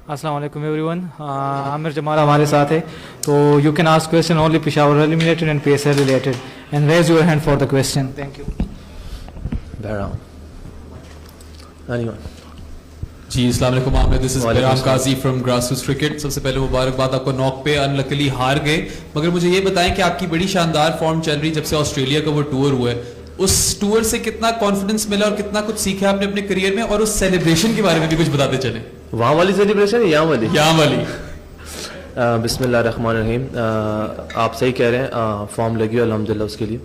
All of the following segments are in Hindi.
अस्सलाम वालेकुम एवरीवन। आमिर जमाल हमारे साथ है, तो you can ask question only Peshawar related and PSL related and raise your hand for the question. Thank you. जी अस्सलाम वालेकुम Aamir, this is Bahram Qazi from grassroots cricket. सबसे पहले मुबारकबाद आपको नॉक पे, अनलकीली हार गए, मगर मुझे ये बताएं कि आपकी बड़ी शानदार फॉर्म चल रही जब से ऑस्ट्रेलिया का वो टूर हुआ है, उस टूर से कितना कॉन्फिडेंस मिला और कितना कुछ सीखा आपने अपने करियर में, और उस सेलिब्रेशन के बारे में भी कुछ बताते चले। वहाँ वाली सेलिब्रेशन है यहाँ वाली? यहाँ वाली। बिस्मिल्लाहिर्रहमानिर्रहीम। आप सही कह रहे हैं, फॉर्म लगी अल्हम्दुलिल्लाह उसके लिए।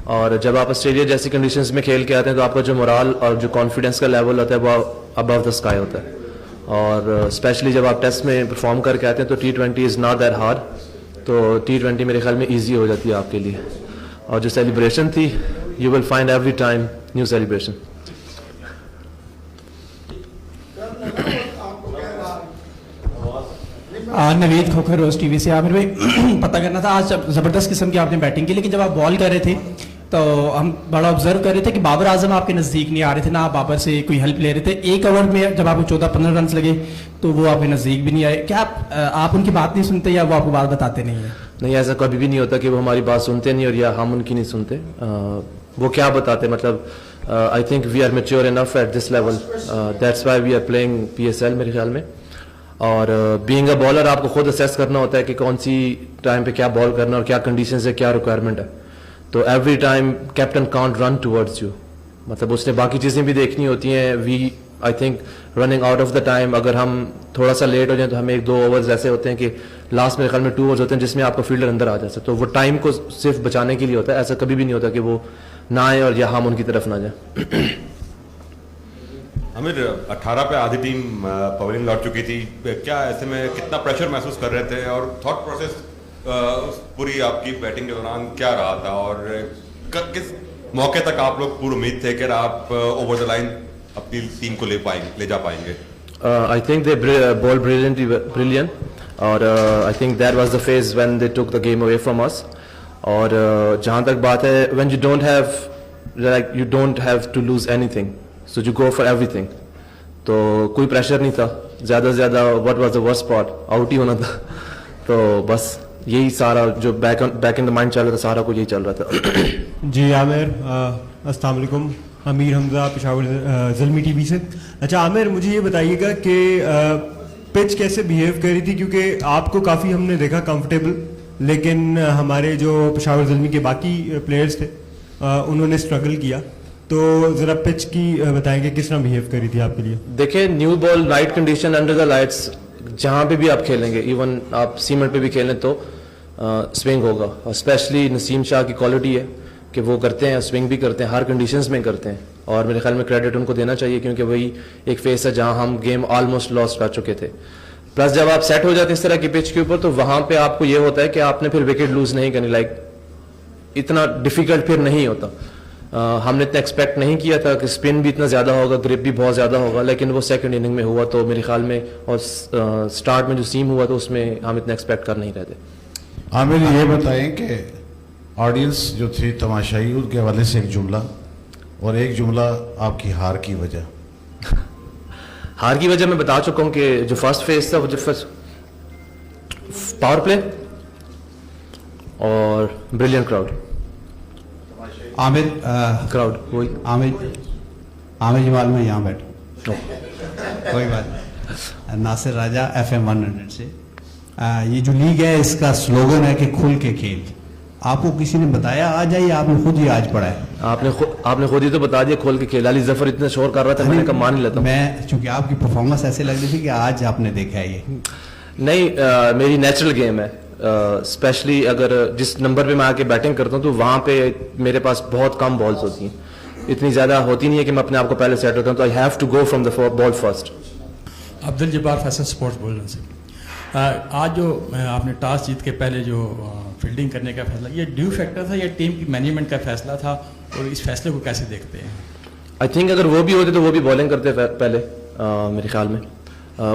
और जब आप ऑस्ट्रेलिया जैसी कंडीशंस में खेल के आते हैं तो आपका जो मोराल और जो कॉन्फिडेंस का लेवल होता है वो अबव द स्काई होता है। और स्पेशली जब आप टेस्ट में परफॉर्म करके आते हैं तो T20 is not that hard, तो T20 मेरे ख्याल में ईजी हो जाती है आपके लिए। और जो सेलिब्रेशन थी, you will find every time new celebration. Naveed Khokhar Rose TV से। आमिर भाई पता करना था, आज ज़बरदस्त किस्म की आपने बैटिंग की, लेकिन जब आप बॉल कर रहे थे तो हम बड़ा ऑब्जर्व कर रहे थे कि बाबर आजम आपके नज़दीक नहीं आ रहे थे, ना आप बाबर से कोई हेल्प ले रहे थे। एक ओवर में जब आपको 14-15 रन लगे तो वो आपके नज़दीक भी नहीं आए। क्या आप उनकी बात नहीं सुनते या वो आपको बात बताते नहीं है? नहीं, ऐसा कभी भी नहीं होता कि वो हमारी बात सुनते नहीं और या हम उनकी नहीं सुनते। वो क्या बताते, मतलब I think we are mature enough at this level, that's why we are playing PSL मेरे ख्याल में। और बीइंग अ बॉलर आपको खुद असेस करना होता है कि कौन सी टाइम पे क्या बॉल करना और क्या कंडीशंस है, क्या रिक्वायरमेंट है। तो every time captain can't run towards you, मतलब उसने बाकी चीज़ें भी देखनी होती हैं। We I think running out of the time, अगर हम थोड़ा सा लेट हो जाए तो हमें 1-2 ओवर्स ऐसे होते हैं कि लास्ट मेरे ख्याल में 2 ओवर्स होते हैं जिसमें आपका फील्डर अंदर आ जाता है, तो वो टाइम को सिर्फ बचाने के लिए होता है। ऐसा कभी भी नहीं होता कि वो ना आए और या हम उनकी तरफ ना जाए। आमिर, 18 पे आधी टीम पवेलियन लौट चुकी थी, क्या ऐसे में कितना प्रेशर महसूस कर रहे थे और थॉट प्रोसेस पूरी आपकी बैटिंग के दौरान क्या रहा था, और किस मौके तक आप लोग पूरी उम्मीद थे कि आप ओवर द लाइन अपनी टीम को ले जा पाएंगे? I think they bowl brilliant और I think that was the phase when they took the game away from us. और जहाँ तक बात है, when you don't have to lose anything, so you go for everything. तो कोई प्रेशर नहीं था, ज़्यादा से ज़्यादा what was the worst part, out ही होना था। तो बस यही सारा जो बैक इन द माइंड चल रहा था, सारा कुछ यही चल रहा था। जी आमिर, अस्सलाम वालेकुम। अमीर हमजा, पेशावर ज़ल्मी टीवी से। अच्छा आमिर, मुझे ये बताइएगा कि पिच कैसे बिहेव कर रही थी, क्योंकि आपको काफ़ी हमने देखा कंफर्टेबल, लेकिन हमारे जो पेशावर ज़ल्मी के बाकी प्लेयर्स थे उन्होंने स्ट्रगल किया। तो ज़रा पिच की बताएंगे किस तरह बिहेव कर रही थी आपके लिए? देखिए, new ball, right condition, under the lights, जहाँ पे भी आप खेलेंगे, इवन आप सीमेंट पे भी खेलें तो स्विंग होगा। और स्पेशली नसीम शाह की क्वालिटी है कि वो करते हैं, स्विंग भी करते हैं, हर कंडीशंस में करते हैं। और मेरे ख्याल में क्रेडिट उनको देना चाहिए, क्योंकि वही एक फेस है जहाँ हम गेम ऑलमोस्ट लॉस्ट कर चुके थे। प्लस जब आप सेट हो जाते हैं इस तरह की पिच के ऊपर, तो वहाँ पे आपको ये होता है कि आपने फिर विकेट लूज नहीं करनी, लाइक इतना डिफिकल्ट फिर नहीं होता। हमने इतना एक्सपेक्ट नहीं किया था कि स्पिन भी इतना ज़्यादा होगा, ग्रिप भी बहुत ज़्यादा होगा, लेकिन वो सेकंड इनिंग में हुआ तो मेरे ख्याल में, और स्टार्ट में जो सीम हुआ तो उसमें हम इतना एक्सपेक्ट कर नहीं रहे थे। आमिर, ये बताएं कि ऑडियंस जो थी तमाशाई, उनके हवाले से एक जुमला और एक जुमला आपकी हार की वजह। हार की वजह मैं बता चुका हूँ कि जो फर्स्ट फेज था, वो जो फर्स्ट पावर प्ले और ब्रिलियंट क्राउड। आमिर क्राउड वही आमिर जमाल में यहाँ बैठ कोई बात नहीं। नासिर राजा FM 100 से। ये जो लीग है इसका स्लोगन है कि खुल के खेल। आपको किसी ने बताया आज है या आपने खुद ही आज पढ़ा है? आपने खुद ही तो बता दिया, खोल के खेल। अली जफर इतना शोर कर रहा था, मैंने कहा मान ही लेता हूं। मैं चूंकि आपकी परफॉर्मेंस ऐसे लग रही थी कि आज आपने देखा है ये नहीं, मेरी नेचुरल गेम है। स्पेशली अगर जिस नंबर पे मैं आके बैटिंग करता हूँ तो वहाँ पे मेरे पास बहुत कम बॉल्स होती हैं, इतनी ज़्यादा होती नहीं है कि मैं अपने आप को पहले सेट करता हूँ, तो I have to go from the ball first. Abdul Jabbar Faisal sports बोल रहे हैं। आज जो आपने टॉस जीत के पहले जो फील्डिंग करने का फैसला, ये ड्यू फैक्टर था या टीम की मैनेजमेंट का फैसला था, और इस फैसले को कैसे देखते हैं? आई थिंक अगर वो भी होते तो वो भी बॉलिंग करते पहले, मेरे ख्याल में।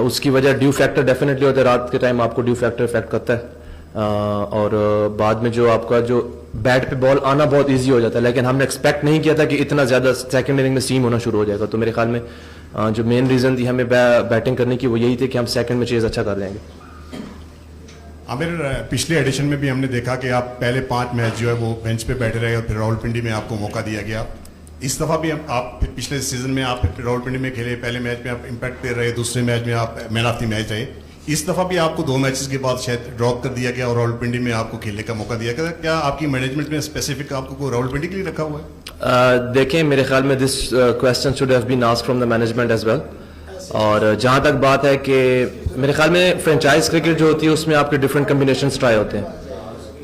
उसकी वजह ड्यू फैक्टर डेफिनेटली होता है, रात के टाइम आपको ड्यू फैक्टर इफेक्ट करता है। और बाद में जो आपका जो बैट पे बॉल आना बहुत इजी हो जाता है, लेकिन हमने एक्सपेक्ट नहीं किया था कि इतना ज़्यादा सेकंड इनिंग में सीम होना शुरू हो जाएगा। तो मेरे ख्याल में जो मेन रीज़न थी हमें बैटिंग करने की वो यही थी कि हम सेकंड में चेज़ अच्छा कर लेंगे। आमिर, पिछले एडिशन में भी हमने देखा कि आप पहले 5 मैच जो है वो बेंच पे बैठे रहे और फिर रावलपिंडी में आपको मौका दिया गया। इस दफ़ा भी आप पिछले सीजन में आप रावलपिंडी में खेले, पहले मैच में आप इम्पैक्ट प्लेयर रहे, दूसरे मैच में आप मैन ऑफ द मैच रहे। इस दफ़ा भी आपको 2 मैचेस के बाद शायद ड्रॉप कर दिया गया और रावलपिंडी में आपको खेलने का मौका दिया गया। क्या आपकी मैनेजमेंट में स्पेसिफिक आपको रावलपिंडी के लिए रखा हुआ है? देखें, मेरे ख्याल में this question should have been asked from the management as well. और जहाँ तक बात है कि मेरे ख्याल में फ्रेंचाइज क्रिकेट जो होती है उसमें आपके डिफरेंट कम्बिनेशन ट्राई होते हैं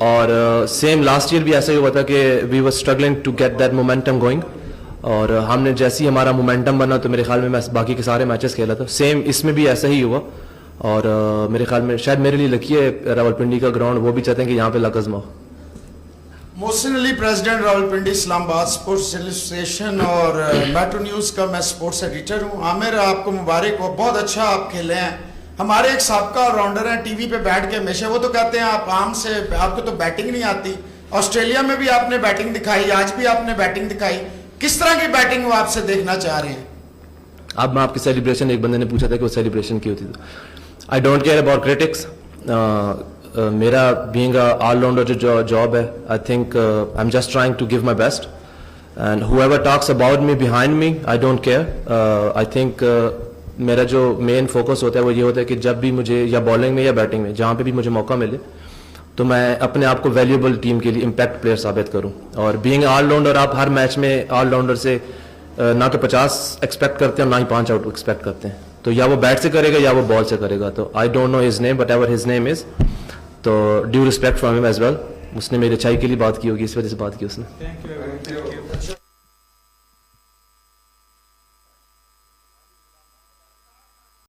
और सेम लास्ट ईयर भी ऐसा ही हुआ था कि we were struggling to get that momentum going और हमने जैसे ही हमारा मोमेंटम बना तो मेरे ख्याल में मैं बाकी के सारे मैचेस खेला था। सेम इसमें भी ऐसा ही हुआ और मेरे ख्याल में शायद मेरे लिए लकी है रावलपिंडी का ग्राउंड, वो भी चाहते हैं कि यहाँ पे लक आजमाओ। Mohsin Ali, president Rawalpindi Islamabad sports association और मेट्रो न्यूज़ का मैं स्पोर्ट्स एडिटर हूँ। आमिर, आपको मुबारक हो, बहुत अच्छा आप खेले हैं। हमारे एक साबका ऑलराउंडर हैं, टीवी पे बैठ के हमेशा वो तो कहते हैं आप आम से आपको तो बैटिंग नहीं आती। ऑस्ट्रेलिया में भी आपने बैटिंग दिखाई, आज भी आपने बैटिंग दिखाई। किस तरह की बैटिंग वो आपसे देखना चाह रहे हैं? अब मैं आपकी सेलिब्रेशन, एक बंदे ने पूछा था कि वो सेलिब्रेशन की होती थी। I don't care about critics. मेरा बीइंग ऑलराउंडर जो जॉब है, I think I am just trying to give my best and whoever talks about me behind me, I don't care. I think मेरा जो मेन फोकस होता है वो ये होता है कि जब भी मुझे या बॉलिंग में या बैटिंग में जहाँ पे भी मुझे मौका मिले तो मैं अपने आप को वैल्यूएबल टीम के लिए इम्पैक्ट प्लेयर साबित करूं। और बीइंग ऑलराउंडर, आप हर मैच में ऑलराउंडर से ना तो 50 एक्सपेक्ट करते हैं और ना ही 5 आउट एक्सपेक्ट करते हैं। तो या वो बैट से करेगा या वो बॉल से करेगा। तो I don't know his name, but ever his name is, तो due respect from him as well. उसने मेरी अच्छाई के लिए बात की होगी, इस वजह से बात की उसने।